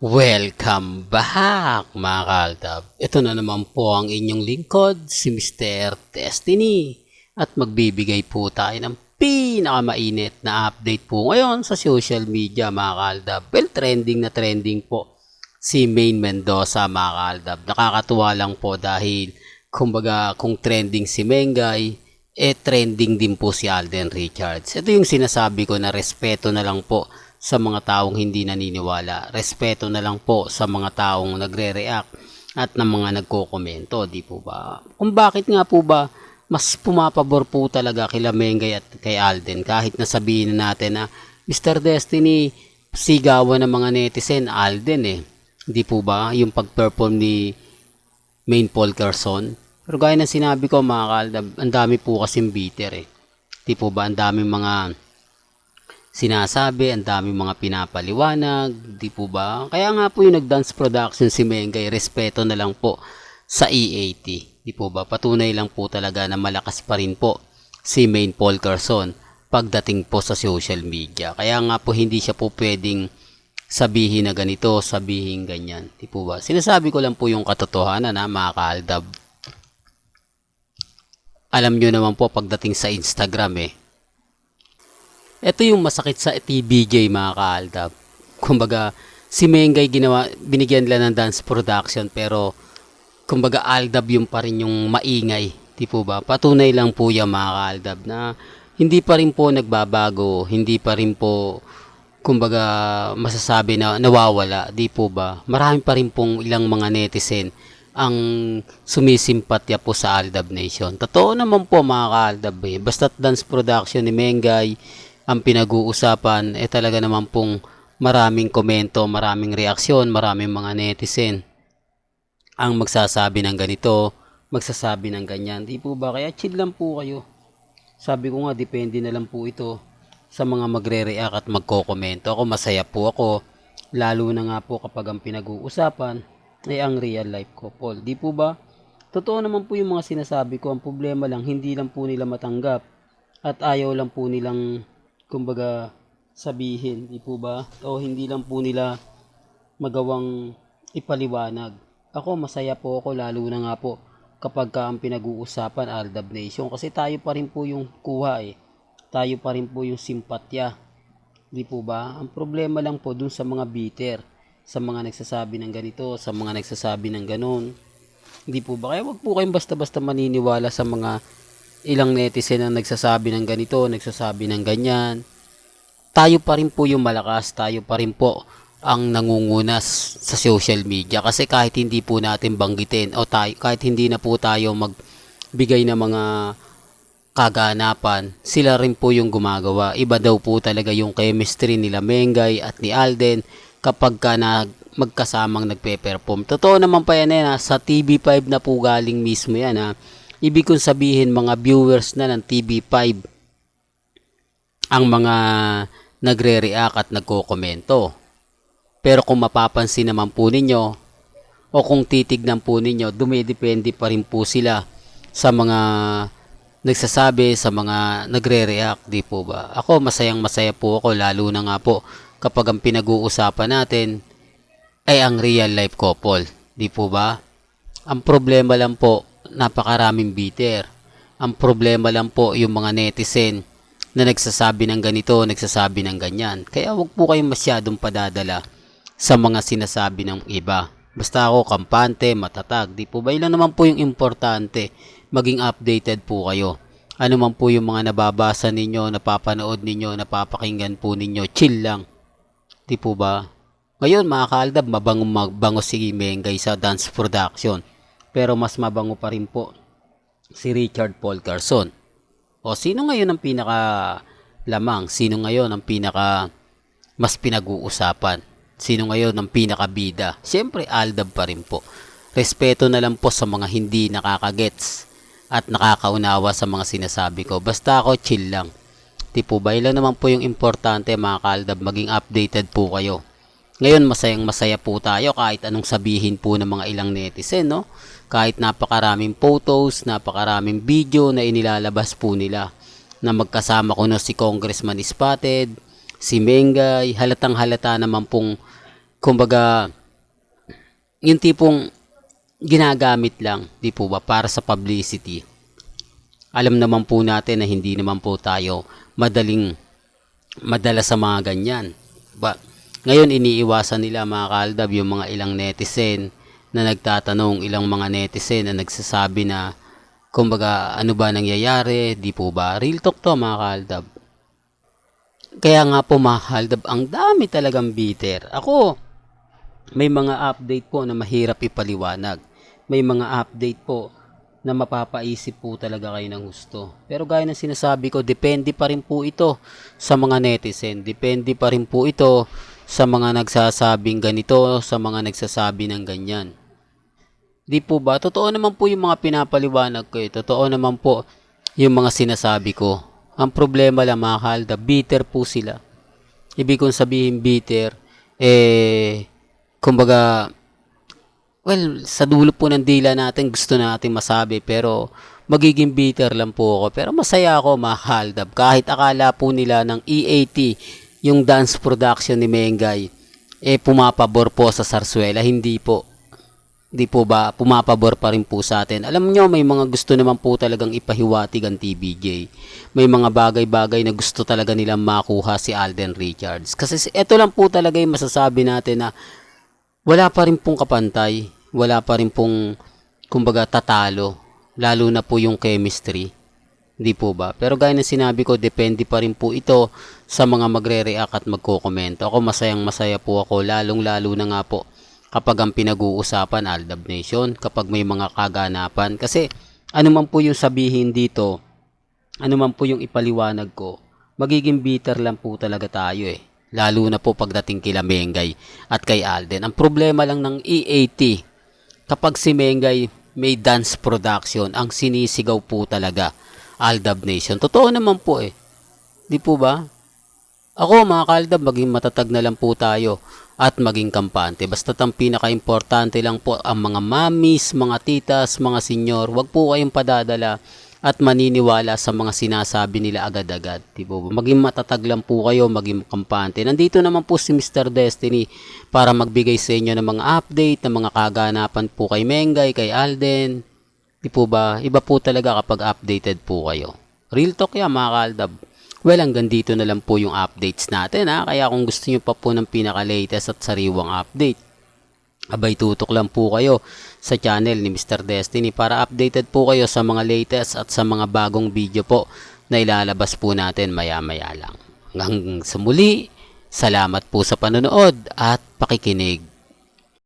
Welcome back mga kaaldab. Ito na naman po ang inyong lingkod, si Mr. Destiny. At magbibigay po tayo ng pinakamainit na update po ngayon sa social media mga kaaldab. Well, trending po si Maine Mendoza mga kaaldab. Nakakatuwa lang po dahil kumbaga kung trending si Mengay, trending din po si Alden Richards. Ito yung sinasabi ko na respeto na lang po sa mga taong hindi naniniwala. Respeto na lang po sa mga taong nagre-react at ng mga nagko-komento, di po ba? Kung bakit nga po ba mas pumapabor po talaga kila Mengay at kay Alden kahit nasabihin na natin na Mr. Destiny, sigawan ng mga netizen, Alden Di po ba? Yung pag-perform ni Maine Polkerson. Pero gaya ng sinabi ko mga kaaldab, ang dami po kasing bitter Di po ba? Ang daming mga sinasabi, ang daming mga pinapaliwanag, di po ba? Kaya nga po yung nag-dance production si Mengay, respeto na lang po sa EAT, di po ba? Patunay lang po talaga na malakas pa rin po si Maine Polkerson pagdating po sa social media. Kaya nga po hindi siya po pwedeng sabihin na ganito, sabihin ganyan, di po ba? Sinasabi ko lang po yung katotohanan na mga kaaldab. Alam nyo naman po pagdating sa Instagram ito yung masakit sa TBJ mga kaaldab. Kumbaga, si Mengay binigyan lang ng dance production pero kumbaga Aldab yung pa rin yung maingay. Di po ba? Patunay lang po yan mga kaaldab na hindi pa rin po nagbabago, hindi pa rin po kumbaga masasabi na nawawala. Di po ba? Marami pa rin pong ilang mga netizen ang sumisimpatya po sa Aldab Nation. Totoo naman po mga kaaldab Basta't dance production ni Mengay ang pinag-uusapan talaga naman pong maraming komento, maraming reaksyon, maraming mga netizen ang magsasabi ng ganito, magsasabi ng ganyan. Di po ba? Kaya chill lang po kayo. Sabi ko nga, depende na lang po ito sa mga magre-react at magko-komento. Ako masaya po ako, lalo na nga po kapag ang pinag-uusapan ay ang real life couple. Di po ba? Totoo naman po yung mga sinasabi ko. Ang problema lang, hindi lang po nila matanggap at ayaw lang po nilang kumbaga sabihin, di po ba? O hindi lang po nila magawang ipaliwanag. Ako masaya po ako lalo na nga po kapag ang pinag-uusapan Aldab Nation kasi tayo pa rin po yung kuha Tayo pa rin po yung simpatya. Di po ba? Ang problema lang po dun sa mga bitter, sa mga nagsasabi ng ganito, sa mga nagsasabi ng ganon. Di po ba? Kaya wag po kayong basta-basta maniniwala sa mga ilang netizen ang nagsasabi ng ganito, nagsasabi ng ganyan. Tayo pa rin po yung malakas, tayo pa rin po ang nangungunas sa social media kasi kahit hindi po natin banggitin o kahit hindi na po tayo magbigay ng mga kaganapan, sila rin po yung gumagawa. Iba daw po talaga yung chemistry nila Mengay at ni Alden kapag ka magkasamang nagpe-perform. Totoo naman pa yan sa TV5 na po galing mismo yan Ibig kong sabihin mga viewers na ng TV5 ang mga nagre-react at nagko-komento. Pero kung mapapansin naman po ninyo o kung titignan po ninyo, dumidepende pa rin po sila sa mga nagsasabi, sa mga nagre-react, di po ba? Ako masayang masaya po ako lalo na nga po kapag ang pinag-uusapan natin ay ang real life couple, di po ba? Ang problema lang po napakaraming bitter. Ang problema lang po yung mga netizen na nagsasabi ng ganito, nagsasabi ng ganyan. Kaya wag po kayong masyadong padadala sa mga sinasabi ng iba. Basta ako kampante, matatag. Di po ba? Ilan naman po yung importante. Maging updated po kayo. Ano man po yung mga nababasa ninyo, napapanood ninyo, napapakinggan po ninyo, chill lang. Di po ba? Ngayon mga kaaldab, mabango si Mengay sa dance production. Pero mas mabango pa rin po si Richard Polkerson. O sino ngayon ang pinaka lamang? Sino ngayon ang pinaka mas pinag-uusapan? Sino ngayon ang pinaka bida? Siyempre Aldab pa rin po. Respeto na lang po sa mga hindi nakakagets at nakakaunawa sa mga sinasabi ko. Basta ako chill lang. Di po ba? Ilan naman po yung importante mga kaaldab, maging updated po kayo. Ngayon masayang masaya po tayo kahit anong sabihin po ng mga ilang netizen Kahit napakaraming photos, napakaraming video na inilalabas po nila na magkasama ko si Congressman Spotted, si Mengay, halatang halata naman pong kumbaga, yung tipong ginagamit lang, di po ba, para sa publicity. Alam naman po natin na hindi naman po tayo madala sa mga ganyan. Ngayon iniiwasan nila mga kaaldab yung mga ilang netizen na nagtatanong, ilang mga netizen na nagsasabi na kumbaga ano ba nangyayari, di po ba? Real talk to mga kaaldab. Kaya nga po mga kaaldab, ang dami talagang bitter. Ako, may mga update po na mahirap ipaliwanag. May mga update po na mapapaisip po talaga kayo ng gusto. Pero gaya ng sinasabi ko, depende pa rin po ito sa mga netizen. Depende pa rin po ito sa mga nagsasabing ganito, sa mga nagsasabi ng ganyan. Di po ba? Totoo naman po yung mga pinapaliwanag ko. Totoo naman po yung mga sinasabi ko. Ang problema lang mga kaaldab, bitter po sila. Ibig kong sabihin bitter, kumbaga, well, sa dulo po ng dila natin, gusto natin masabi, pero magiging bitter lang po ako. Pero masaya ako, mga kaaldab. Kahit akala po nila ng EAT, yung dance production ni Mengay, pumapabor po sa Sarsuela. Hindi po. Hindi po ba, pumapabor pa rin po sa atin. Alam nyo, may mga gusto naman po talagang ipahiwatig ang TBJ. May mga bagay-bagay na gusto talaga nilang makuha si Alden Richards. Kasi ito lang po talaga yung masasabi natin na wala pa rin pong kapantay, wala pa rin pong, kumbaga, tatalo, lalo na po yung chemistry, di po ba? Pero gaya ng sinabi ko, depende pa rin po ito sa mga magre-react at magko-komento. Ako masayang masaya po ako, lalong-lalo na nga po kapag ang pinag-uusapan, Aldab Nation, kapag may mga kaganapan. Kasi ano man po yung sabihin dito, ano man po yung ipaliwanag ko, magiging bitter lang po talaga tayo lalo na po pagdating kila Mengay at kay Alden. Ang problema lang ng EAT, kapag si Mengay may dance production, ang sinisigaw po talaga, Aldab Nation. Totoo naman po Di po ba? Ako mga kaaldab, maging matatag na lang po tayo at maging kampante. Basta't ang pinaka-importante lang po ang mga mamis, mga titas, mga senyor, wag po kayong padadala at maniniwala sa mga sinasabi nila agad-agad. Diba? Maging matatag lang po kayo, maging kampante. Nandito naman po si Mr. Destiny para magbigay sa inyo ng mga update, ng mga kaganapan po kay Mengay, kay Alden. Di po ba? Iba po talaga kapag updated po kayo. Real talk yan mga kaaldab. Well, hanggang dito na lang po yung updates natin Kaya kung gusto nyo pa po ng pinaka-latest at sariwang update, abay tutok lang po kayo sa channel ni Mr. Destiny para updated po kayo sa mga latest at sa mga bagong video po na ilalabas po natin maya-maya lang. Hanggang sa muli, salamat po sa panonood at pakikinig.